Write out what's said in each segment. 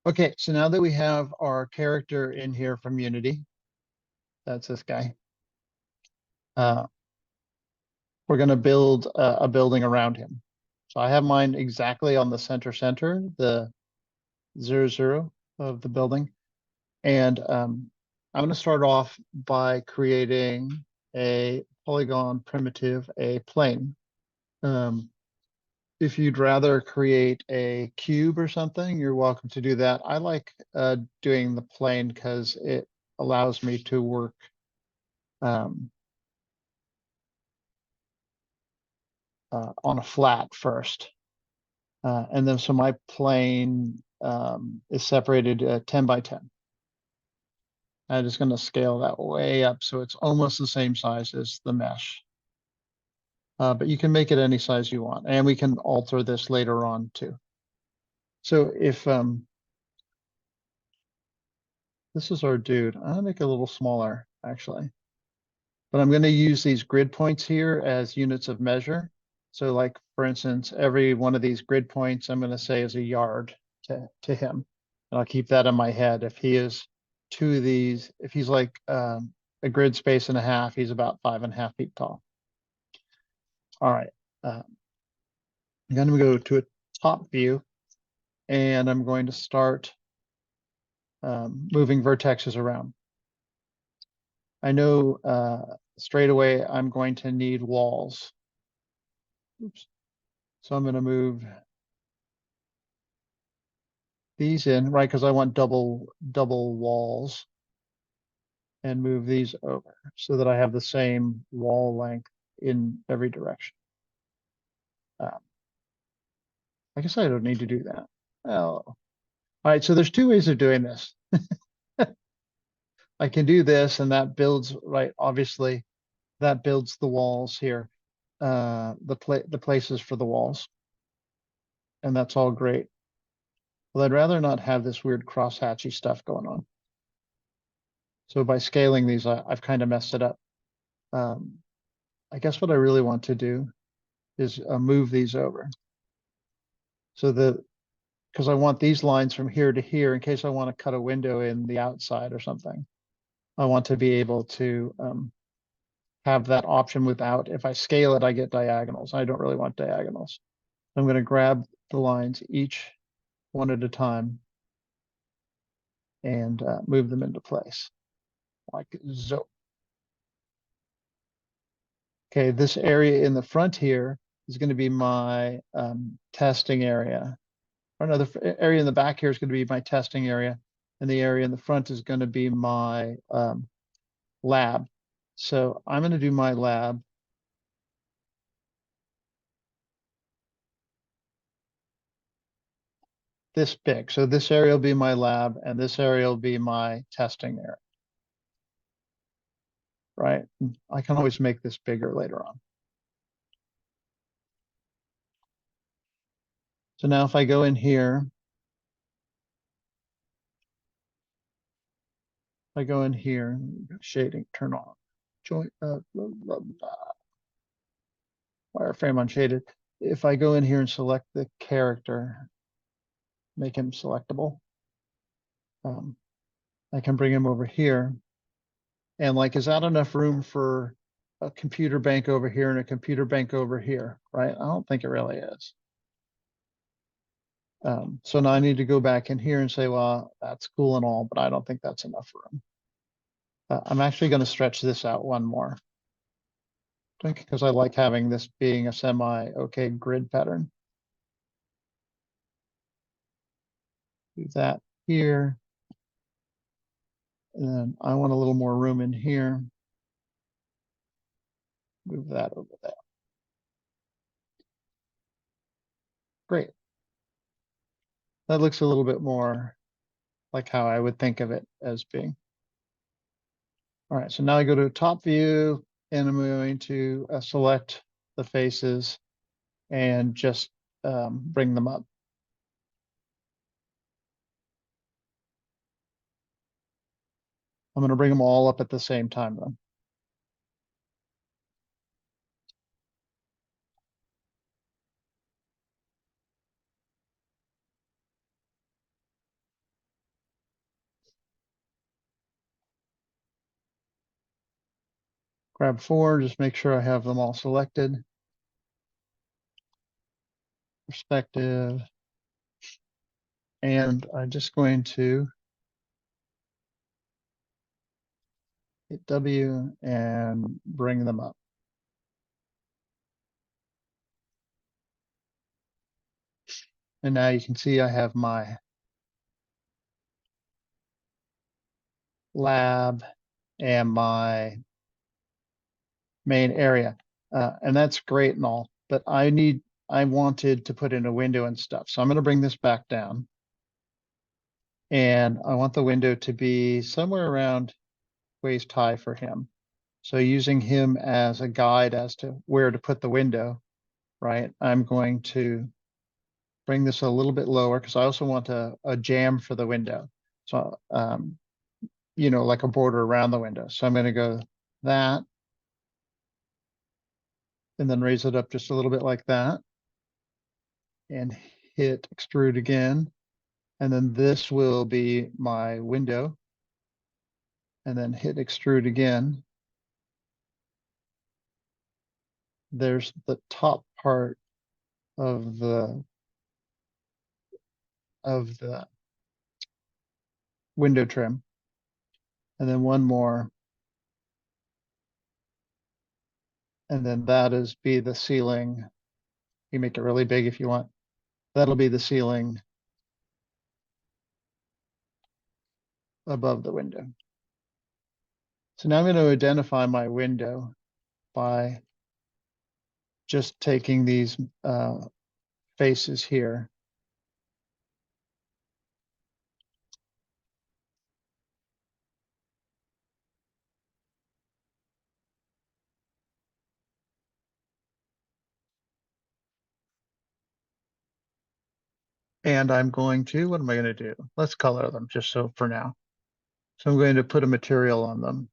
Okay, so now that we have our character in here from Unity, that's this guy. We're going to build a building around him. So I have mine exactly on the center, the 0, 0 of the building. And I'm going to start off by creating a polygon primitive, a plane. Um, if you'd rather create a cube or something, you're welcome to do that. I like doing the plane because it allows me to work um, on a flat first. And then so my plane is separated 10 by 10. I'm just going to scale that way up so it's almost the same size as the mesh. But you can make it any size you want, and we can alter this later on too. So if this is our dude, I'm gonna make it a little smaller actually, but I'm going to use these grid points here as units of measure. So like, for instance, every one of these grid points, I'm going to say is a yard to him. And I'll keep that in my head. If he is two of these, if he's like a grid space and a half, he's about 5.5 feet tall. All right. I'm going to go to a top view and I'm going to start moving vertexes around. I know straight away I'm going to need walls. Oops. So I'm going to move these in, right? Because I want double walls, and move these over so that I have the same wall length in every direction. I guess I don't need to do that. Oh, all right. So there's two ways of doing this. I can do this, and that builds, right? Obviously, that builds the walls here, the places for the walls, and that's all great. Well, I'd rather not have this weird crosshatchy stuff going on. So by scaling these, I've kind of messed it up. I guess what I really want to do is move these over. So because I want these lines from here to here in case I want to cut a window in the outside or something. I want to be able to have that option without, if I scale it, I get diagonals. I don't really want diagonals. I'm going to grab the lines each one at a time and move them into place like so. Okay, this area in the front here is going to be my testing area. Or another area in the back here is going to be my testing area. And the area in the front is going to be my lab. So I'm going to do my lab. This big. So this area will be my lab and this area will be my testing area. Right? I can always make this bigger later on. So now if I go in here, shading, turn on, joint, wireframe unshaded. If I go in here and select the character, make him selectable, I can bring him over here. And like, is that enough room for a computer bank over here and a computer bank over here, right? I don't think it really is. So now I need to go back in here and say, well, that's cool and all, but I don't think that's enough room. I'm actually going to stretch this out one more because I like having this being a semi-okay grid pattern. Do that here. And then I want a little more room in here. Move that over there. Great. That looks a little bit more like how I would think of it as being. All right, so now I go to top view and I'm going to select the faces and just bring them up. I'm going to bring them all up at the same time though. grab 4, just make sure I have them all selected. Perspective. And I'm just going to hit W and bring them up. And now you can see I have my lab and my main area. And that's great and all, but I wanted to put in a window and stuff. So I'm going to bring this back down. And I want the window to be somewhere around waist high for him. So using him as a guide as to where to put the window, right? I'm going to bring this a little bit lower because I also want a jamb for the window. So, you know, like a border around the window. So I'm going to go that and then raise it up just a little bit like that and hit extrude again. And then this will be my window and then hit extrude again. There's the top part of the window trim. And then one more. And then that is be the ceiling. You make it really big if you want. That'll be the ceiling above the window. So now I'm going to identify my window by just taking these faces here. And I'm going to, what am I going to do? Let's color them just so for now. So I'm going to put a material on them.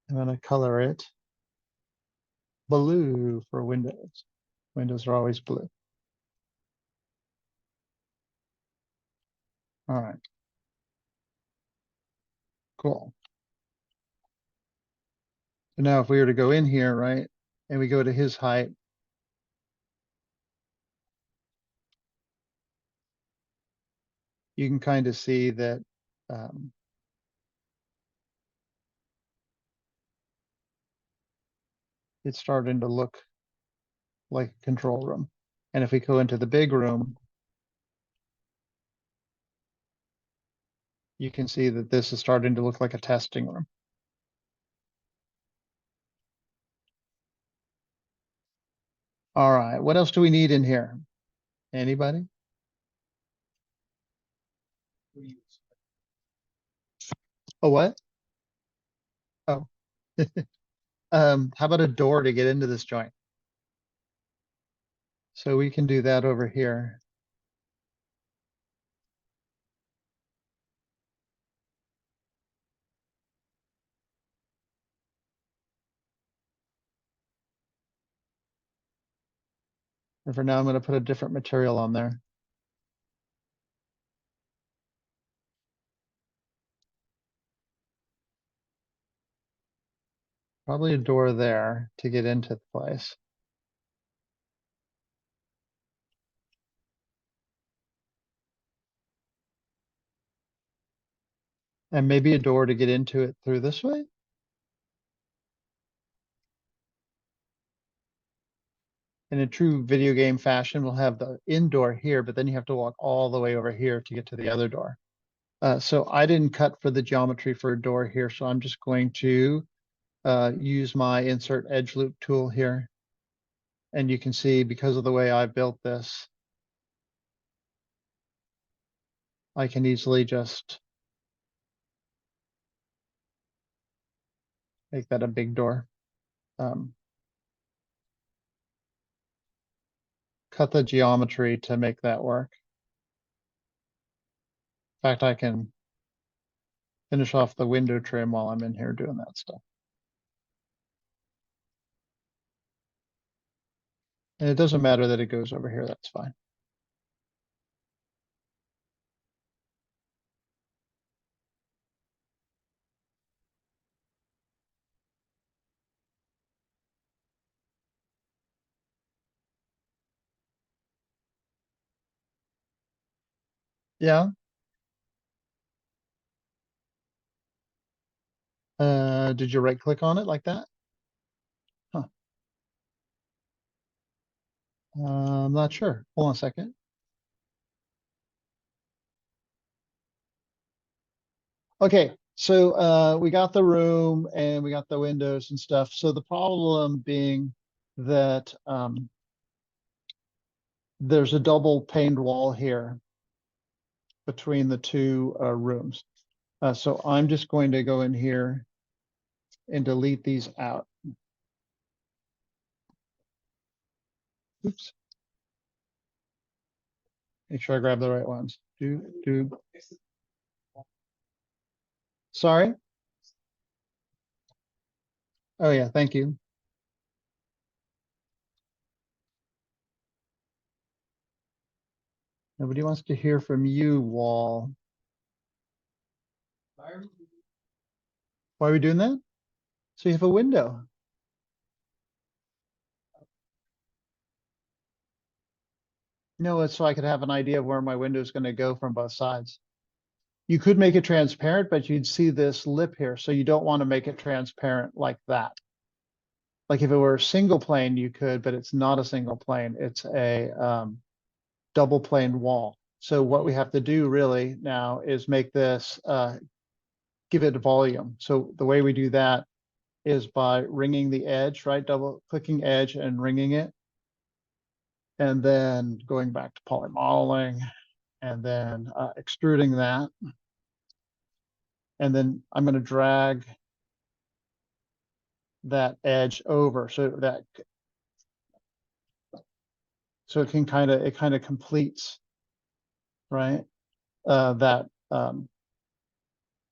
I'm going to color it blue for windows. Windows are always blue. All right. Cool. So now if we were to go in here, right, and we go to his height, you can kind of see that it's starting to look like a control room. And if we go into the big room, you can see that this is starting to look like a testing room. All right, what else do we need in here? Anybody? Oh, what? Oh, how about a door to get into this joint? So we can do that over here. And for now, I'm going to put a different material on there. Probably a door there to get into the place. And maybe a door to get into it through this way. In a true video game fashion, we'll have the indoor here, but then you have to walk all the way over here to get to the other door. So I didn't cut for the geometry for a door here, so I'm just going to use my insert edge loop tool here. And you can see because of the way I built this, I can easily just make that a big door. Cut the geometry to make that work. In fact, I can finish off the window trim while I'm in here doing that stuff. And it doesn't matter that it goes over here, that's fine. Yeah. Did you right click on it like that? Huh. I'm not sure. Hold on a second. Okay, so we got the room and we got the windows and stuff. So the problem being that there's a double paned wall here between the two rooms. So I'm just going to go in here and delete these out. Oops. Make sure I grab the right ones. Do. Sorry. Oh yeah, thank you. Nobody wants to hear from you, wall. Why are we doing that? So you have a window. No, it's so I could have an idea of where my window is going to go from both sides. You could make it transparent, but you'd see this lip here. So you don't want to make it transparent like that. Like if it were a single plane, you could, but it's not a single plane. It's a double plane wall. So what we have to do really now is make this, give it volume. So the way we do that is by ringing the edge, right? Double clicking edge and ringing it. And then going back to polymodeling and then extruding that. And then I'm going to drag that edge over so it kind of completes, right? That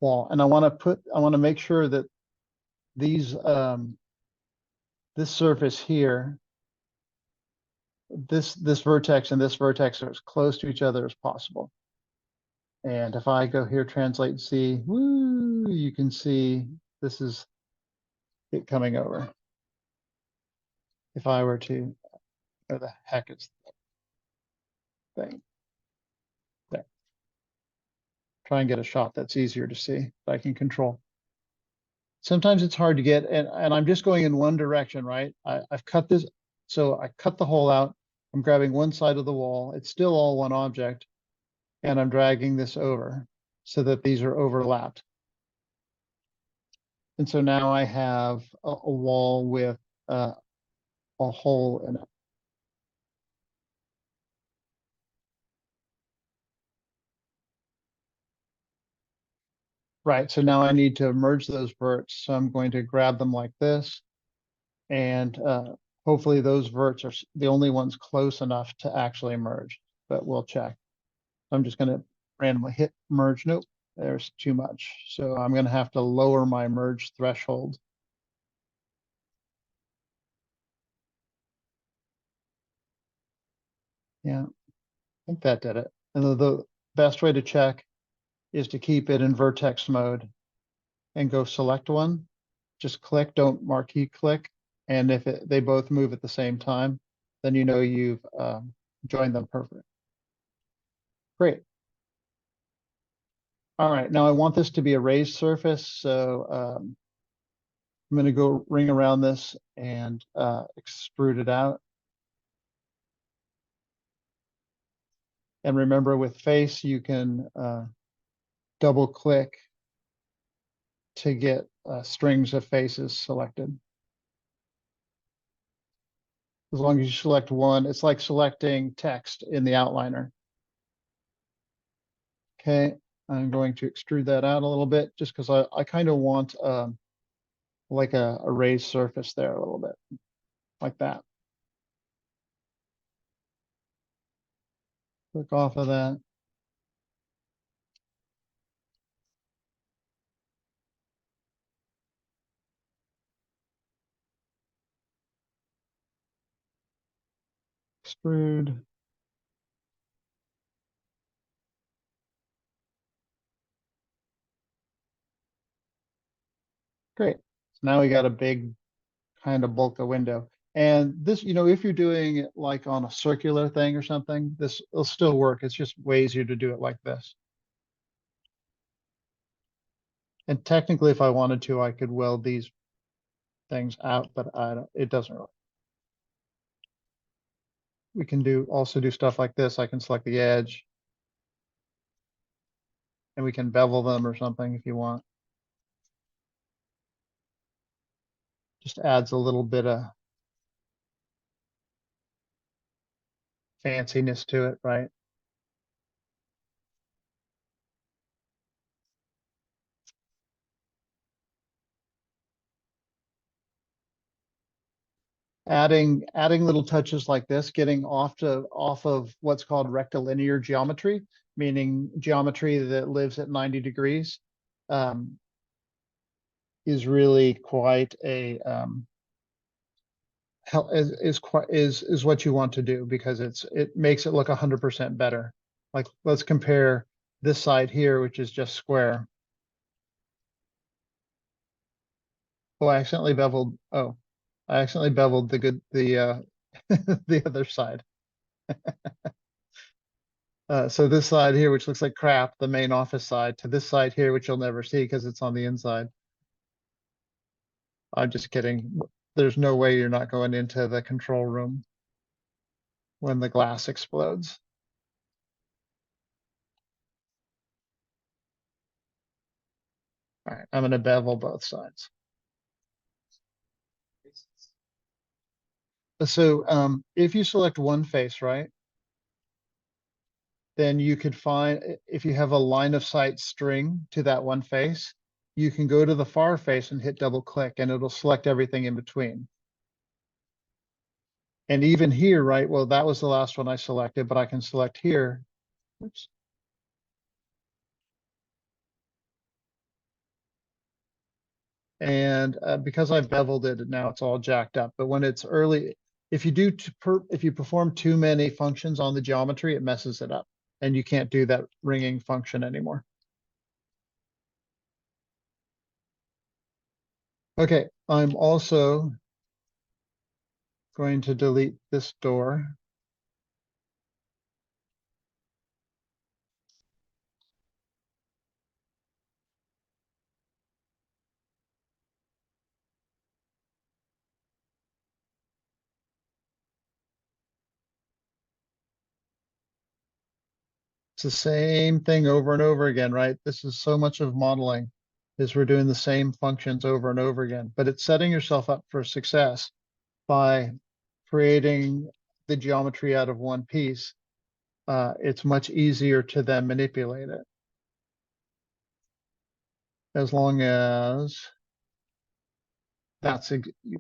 wall. And I want to make sure that these this surface here, this vertex and this vertex are as close to each other as possible. And if I go here, translate and see, woo, you can see this is it coming over. If I were to, where the heck is the thing? There. Try and get a shot that's easier to see, that I can control. Sometimes it's hard to get, and I'm just going in one direction, right? I've cut this, so I cut the hole out. I'm grabbing one side of the wall. It's still all one object, and I'm dragging this over so that these are overlapped. And so now I have a wall with a hole in it. Right, so now I need to merge those verts. So I'm going to grab them like this, and hopefully those verts are the only ones close enough to actually merge, but we'll check. I'm just going to randomly hit merge. Nope, there's too much. So I'm going to have to lower my merge threshold. Yeah, I think that did it. And the best way to check is to keep it in vertex mode and go select one. Just click, don't marquee click. And if they both move at the same time, then you know you've joined them perfect. Great. All right, now I want this to be a raised surface. So I'm going to go ring around this and extrude it out. And remember with face, you can double click to get strings of faces selected. As long as you select one, it's like selecting text in the outliner. Okay, I'm going to extrude that out a little bit just because I kind of want like a raised surface there a little bit, like that. Click off of that. screwed. Great. So now we got a big kind of bulk of window. And this, if you're doing it like on a circular thing or something, this will still work. It's just way easier to do it like this. And technically, if I wanted to, I could weld these things out, but it doesn't really. We can also do stuff like this. I can select the edge and we can bevel them or something if you want. Just adds a little bit of fanciness to it, right? Adding little touches like this, getting off of what's called rectilinear geometry, meaning geometry that lives at 90 degrees, is really quite a is what you want to do, because it makes it look 100% better. Like, let's compare this side here, which is just square. Oh, I accidentally beveled. Oh, I accidentally beveled the the other side. So this side here, which looks like crap, the main office side, to this side here, which you'll never see because it's on the inside. I'm just kidding. There's no way you're not going into the control room when the glass explodes. All right, I'm going to bevel both sides. So if you select one face, right, then you could find, if you have a line of sight string to that one face, you can go to the far face and hit double click and it'll select everything in between. And even here, right, well, that was the last one I selected, but I can select here. Oops. And because I've beveled it, now it's all jacked up. But when it's early, if you perform too many functions on the geometry, it messes it up. And you can't do that ringing function anymore. Okay, I'm also going to delete this door. It's the same thing over and over again, right? This is so much of modeling, is we're doing the same functions over and over again, but it's setting yourself up for success by creating the geometry out of one piece. It's much easier to then manipulate it, as long as that's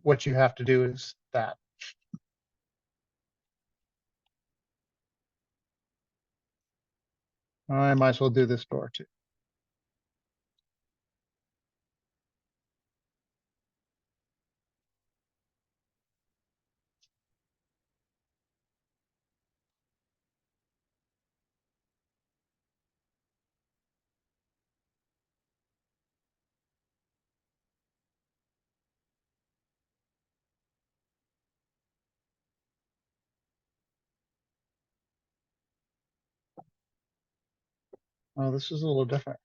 what you have to do is that. I might as well do this door too. Oh, this is a little different.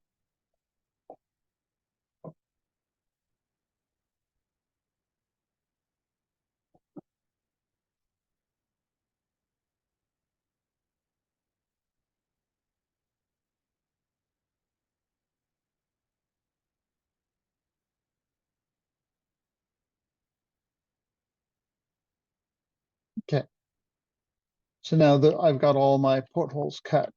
Okay. So now that I've got all my portholes cut.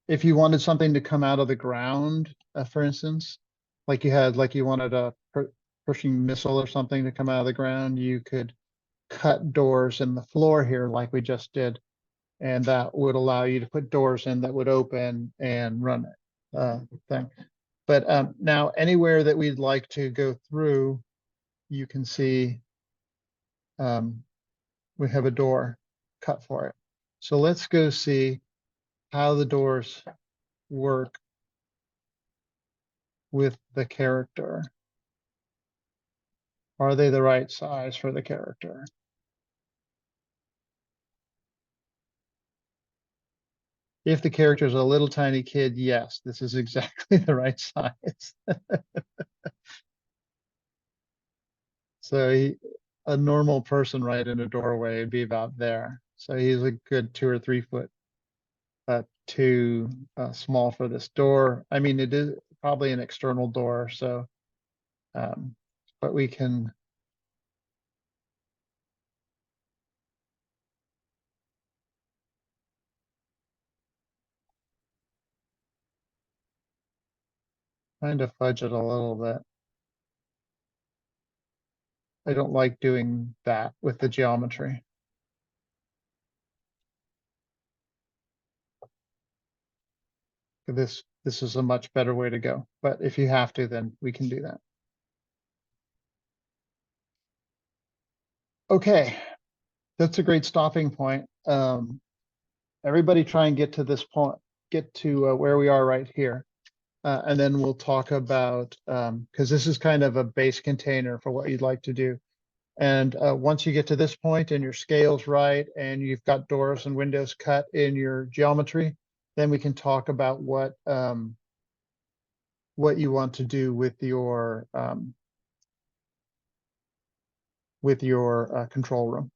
If you wanted something to come out of the ground, for instance, like you wanted a pushing missile or something to come out of the ground, you could cut doors in the floor here like we just did. And that would allow you to put doors in that would open and run it thing. But now anywhere that we'd like to go through, you can see we have a door cut for it. So let's go see how the doors work with the character. Are they the right size for the character? If the character is a little tiny kid, yes, this is exactly the right size. So a normal person right in a doorway would be about there. So he's a good 2 or 3 foot too small for this door. I mean, it is probably an external door, so but we can kind of fudge it a little bit. I don't like doing that with the geometry. This is a much better way to go, but if you have to, then we can do that. Okay, that's a great stopping point. Everybody try and get to this point, get to where we are right here. And then we'll talk about, because this is kind of a base container for what you'd like to do. And once you get to this point and your scale's right, and you've got doors and windows cut in your geometry, then we can talk about what you want to do with your control room.